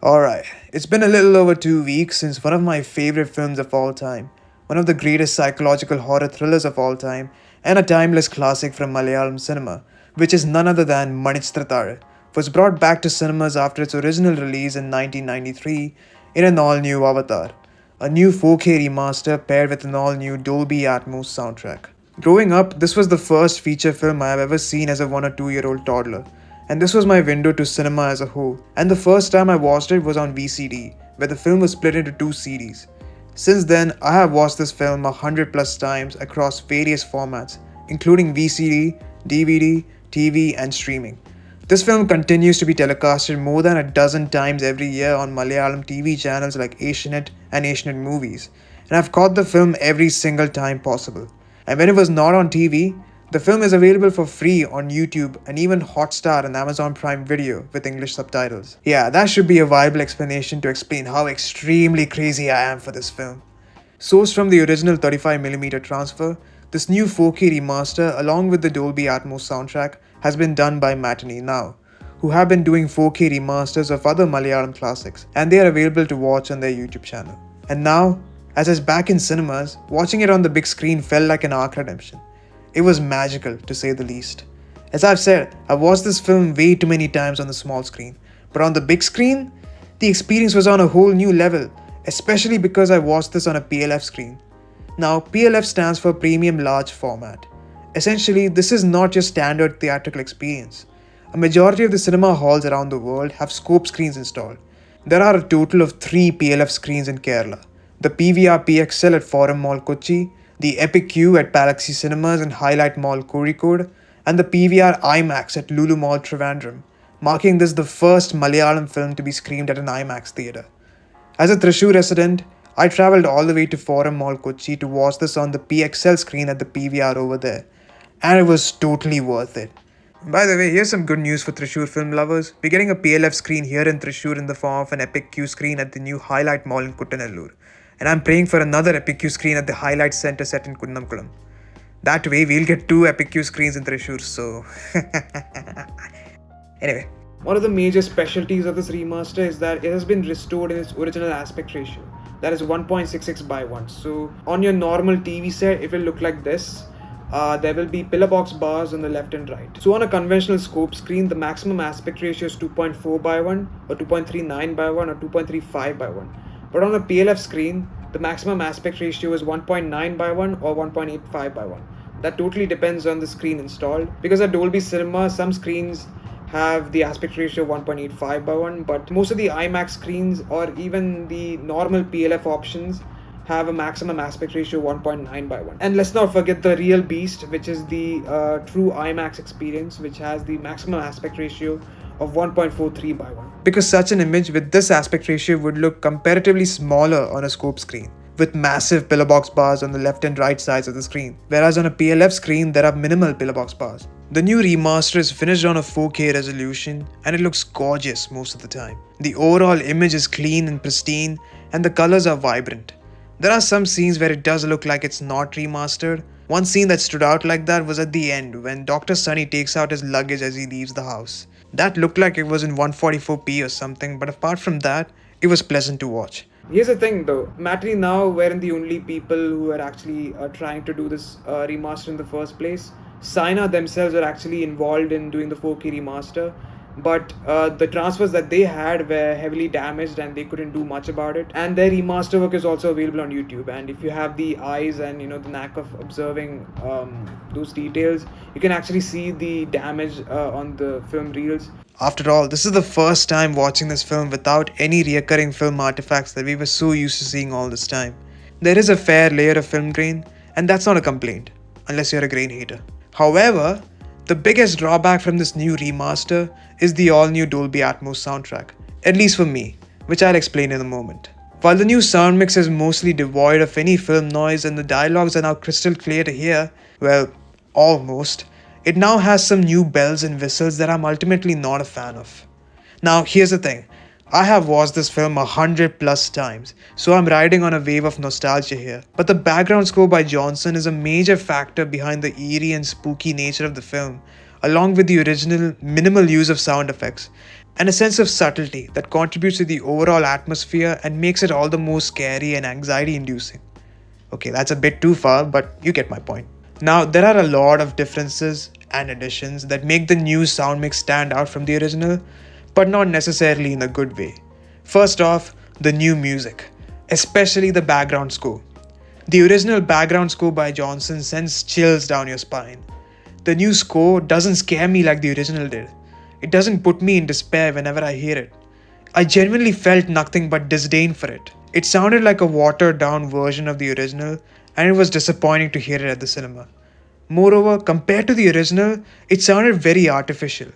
Alright, it's been a little over 2 weeks since one of my favorite films of all time, one of the greatest psychological horror thrillers of all time, and a timeless classic from Malayalam cinema, which is none other than Manichtrathare, was brought back to cinemas after its original release in 1993 in an all new avatar, a new 4K remaster paired with an all new Dolby Atmos soundtrack. Growing up, this was the first feature film I have ever seen as a 1 or 2 year old toddler, and this was my window to cinema as a whole. And the first time I watched it was on VCD, where the film was split into two CDs. Since then, I have watched this film 100 plus times across various formats, including VCD, DVD, TV, and streaming. This film continues to be telecasted more than a dozen times every year on Malayalam TV channels like Asianet and Asianet Movies, and I've caught the film every single time possible. And when it was not on TV, the film is available for free on YouTube and even Hotstar and Amazon Prime Video with English subtitles. Yeah, that should be a viable explanation to explain how extremely crazy I am for this film. Sourced from the original 35mm transfer, this new 4K remaster, along with the Dolby Atmos soundtrack, has been done by Matinee Now, who have been doing 4K remasters of other Malayalam classics, and they are available to watch on their YouTube channel. And now, as it's back in cinemas, watching it on the big screen felt like an arc redemption. It was magical, to say the least. As I've said, I've watched this film way too many times on the small screen, but on the big screen, the experience was on a whole new level, especially because I watched this on a PLF screen. Now, PLF stands for Premium Large Format. Essentially, this is not your standard theatrical experience. A majority of the cinema halls around the world have scope screens installed. There are a total of 3 PLF screens in Kerala: the PVR PXL at Forum Mall Kochi, the Epic Q at Galaxy Cinemas and Highlight Mall Kozhikode, and the PVR IMAX at Lulu Mall Trivandrum, making this the first Malayalam film to be screened at an IMAX theatre. As a Thrissur resident, I travelled all the way to Forum Mall Kochi to watch this on the PXL screen at the PVR over there, and it was totally worth it. By the way, here's some good news for Thrissur film lovers. We're getting a PLF screen here in Thrissur in the form of an Epic Q screen at the new Highlight Mall in Kuttanallur. And I'm praying for another Epic Q screen at the Highlight Center set in Kunnamkulam. That way, we'll get 2 Epic Q screens in Thrissur, so... Anyway. One of the major specialties of this remaster is that it has been restored in its original aspect ratio. That is 1.66 by 1. So, on your normal TV set, it will look like this. There will be pillar box bars on the left and right. So on a conventional scope screen, the maximum aspect ratio is 2.4 by 1 or 2.39 by 1 or 2.35 by 1. But on a PLF screen, the maximum aspect ratio is 1.9 by 1 or 1.85 by 1. That totally depends on the screen installed. Because at Dolby Cinema, some screens have the aspect ratio 1.85 by 1, but most of the IMAX screens or even the normal PLF options have a maximum aspect ratio 1.9 by 1. And let's not forget the real beast, which is the true IMAX experience, which has the maximum aspect ratio of 1.43 by 1. Because such an image with this aspect ratio would look comparatively smaller on a scope screen, with massive pillar box bars on the left and right sides of the screen, whereas on a PLF screen there are minimal pillar box bars. The new remaster is finished on a 4K resolution and it looks gorgeous most of the time. The overall image is clean and pristine and the colors are vibrant. There are some scenes where it does look like it's not remastered. One scene that stood out like that was at the end when Dr. Sunny takes out his luggage as he leaves the house. That looked like it was in 144p or something, but apart from that, it was pleasant to watch. Here's the thing though, Matinee Now weren't the only people who are actually trying to do this remaster in the first place. Saina themselves are actually involved in doing the 4K remaster, but the transfers that they had were heavily damaged and they couldn't do much about it. And their remaster work is also available on YouTube, and if you have the eyes and the knack of observing those details, you can actually see the damage on the film reels. After all, this is the first time watching this film without any recurring film artifacts that we were so used to seeing all this time. There is a fair layer of film grain, and that's not a complaint, unless you're a grain hater. However, the biggest drawback from this new remaster is the all-new Dolby Atmos soundtrack, at least for me, which I'll explain in a moment. While the new sound mix is mostly devoid of any film noise and the dialogues are now crystal clear to hear, well, almost, it now has some new bells and whistles that I'm ultimately not a fan of. Now, here's the thing. I have watched this film 100 plus times, so I'm riding on a wave of nostalgia here. But the background score by Johnson is a major factor behind the eerie and spooky nature of the film, along with the original minimal use of sound effects. and a sense of subtlety that contributes to the overall atmosphere and makes it all the more scary and anxiety inducing. Okay, that's a bit too far, but you get my point. Now, there are a lot of differences and additions that make the new sound mix stand out from the original, but not necessarily in a good way. First off, the new music, especially the background score. The original background score by Johnson sends chills down your spine. The new score doesn't scare me like the original did. It doesn't put me in despair whenever I hear it. I genuinely felt nothing but disdain for it. It sounded like a watered down version of the original, and it was disappointing to hear it at the cinema. Moreover, compared to the original, it sounded very artificial.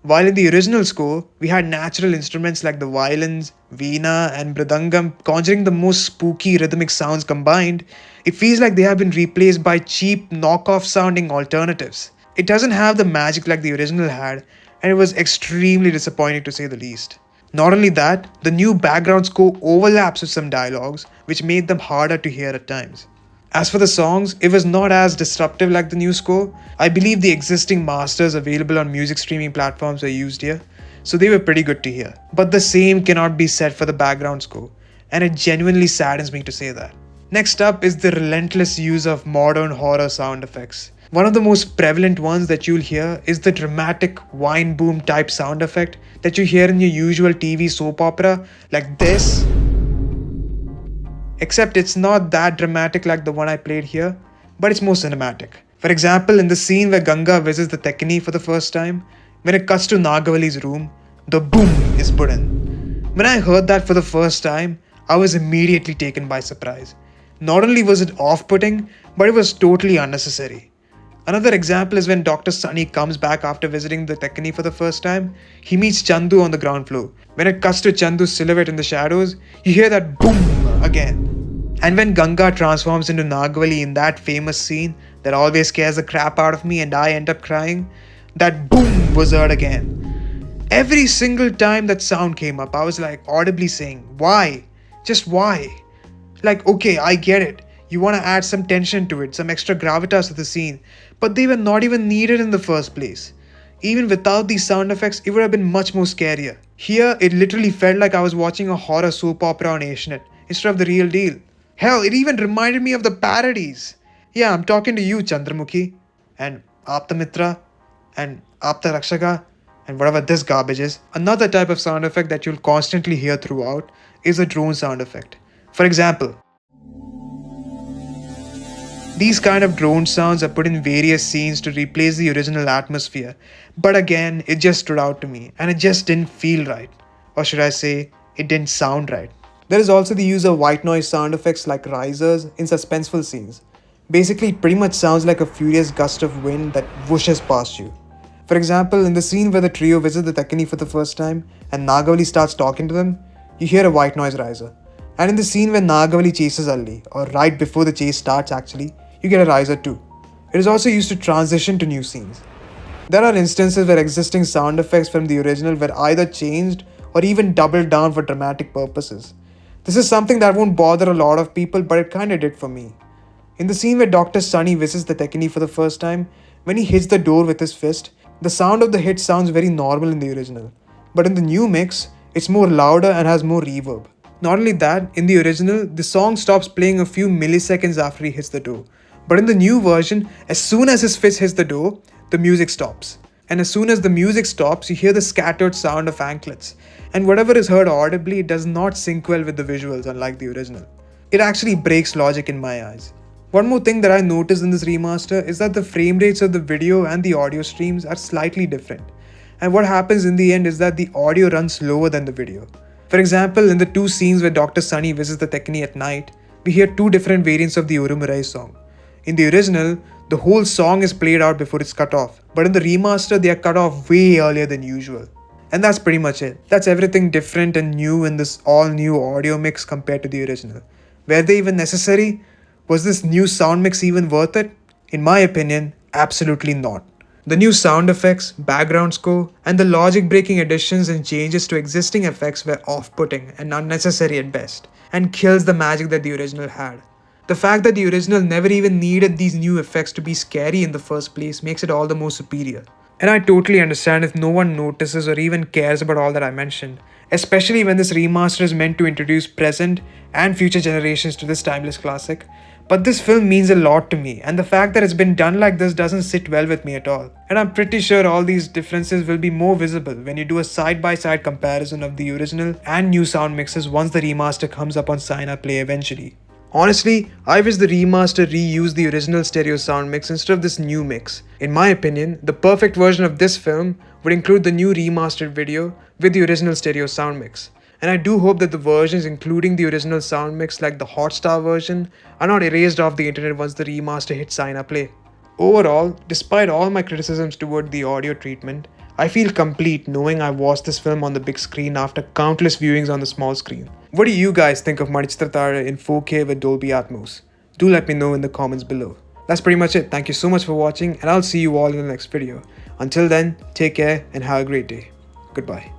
While in the original score, we had natural instruments like the violins, veena, and mridangam conjuring the most spooky rhythmic sounds combined, it feels like they have been replaced by cheap, knockoff sounding alternatives. It doesn't have the magic like the original had, and it was extremely disappointing to say the least. Not only that, the new background score overlaps with some dialogues, which made them harder to hear at times. As for the songs, it was not as disruptive like the new score. I believe the existing masters available on music streaming platforms were used here, so they were pretty good to hear. But the same cannot be said for the background score, and it genuinely saddens me to say that. Next up is the relentless use of modern horror sound effects. One of the most prevalent ones that you'll hear is the dramatic wine boom type sound effect that you hear in your usual TV soap opera, like this. Except it's not that dramatic like the one I played here, but it's more cinematic. For example, in the scene where Ganga visits the Tekini for the first time, when it cuts to Nagavali's room, the boom is put in. When I heard that for the first time, I was immediately taken by surprise. Not only was it off-putting, but it was totally unnecessary. Another example is when Dr. Sunny comes back after visiting the Tekini for the first time, he meets Chandu on the ground floor. When it cuts to Chandu's silhouette in the shadows, you hear that boom again. And when Ganga transforms into Nagavali in that famous scene that always scares the crap out of me and I end up crying, that boom was heard again. Every single time that sound came up, I was like audibly saying, why? Just why? Like, okay, I get it. You want to add some tension to it, some extra gravitas to the scene, but they were not even needed in the first place. Even without these sound effects, it would have been much more scarier. Here, it literally felt like I was watching a horror soap opera on Asianet instead of the real deal. Hell, it even reminded me of the parodies. Yeah, I'm talking to you, Chandramukhi, and Aptamitra, and Apta Rakshaka, and whatever this garbage is. Another type of sound effect that you'll constantly hear throughout is a drone sound effect. For example, these kind of drone sounds are put in various scenes to replace the original atmosphere, but again, it just stood out to me, and it just didn't feel right. Or should I say, it didn't sound right. There is also the use of white noise sound effects like risers in suspenseful scenes. Basically, it pretty much sounds like a furious gust of wind that whooshes past you. For example, in the scene where the trio visit the Tekini for the first time and Nagavali starts talking to them, you hear a white noise riser. And in the scene where Nagavali chases Alli, or right before the chase starts actually, you get a riser too. It is also used to transition to new scenes. There are instances where existing sound effects from the original were either changed or even doubled down for dramatic purposes. This is something that won't bother a lot of people, but it kinda did for me. In the scene where Dr. Sunny visits the Tekini for the first time, when he hits the door with his fist, the sound of the hit sounds very normal in the original. But in the new mix, it's more louder and has more reverb. Not only that, in the original, the song stops playing a few milliseconds after he hits the door. But in the new version, as soon as his fist hits the door, the music stops. And as soon as the music stops, you hear the scattered sound of anklets. And whatever is heard audibly, it does not sync well with the visuals, unlike the original. It actually breaks logic in my eyes. One more thing that I noticed in this remaster is that the frame rates of the video and the audio streams are slightly different. And what happens in the end is that the audio runs slower than the video. For example, in the two scenes where Dr. Sunny visits the Tekini at night, we hear two different variants of the Urumurai song. In the original, the whole song is played out before it's cut off, but in the remaster, they are cut off way earlier than usual. And that's pretty much it. That's everything different and new in this all new audio mix compared to the original. Were they even necessary? Was this new sound mix even worth it? In my opinion, absolutely not. The new sound effects, background score, and the logic breaking additions and changes to existing effects were off-putting and unnecessary at best, and kills the magic that the original had. The fact that the original never even needed these new effects to be scary in the first place makes it all the more superior. And I totally understand if no one notices or even cares about all that I mentioned, especially when this remaster is meant to introduce present and future generations to this timeless classic. But this film means a lot to me, and the fact that it's been done like this doesn't sit well with me at all. And I'm pretty sure all these differences will be more visible when you do a side by side comparison of the original and new sound mixes once the remaster comes up on Sign Play eventually. Honestly, I wish the remaster reused the original stereo sound mix instead of this new mix. In my opinion, the perfect version of this film would include the new remastered video with the original stereo sound mix. And I do hope that the versions including the original sound mix like the Hotstar version are not erased off the internet once the remaster hits Sign Play. Overall, despite all my criticisms toward the audio treatment, I feel complete knowing I watched this film on the big screen after countless viewings on the small screen. What do you guys think of Manichitra in 4K with Dolby Atmos? Do let me know in the comments below. That's pretty much it. Thank you so much for watching, and I'll see you all in the next video. Until then, take care and have a great day. Goodbye.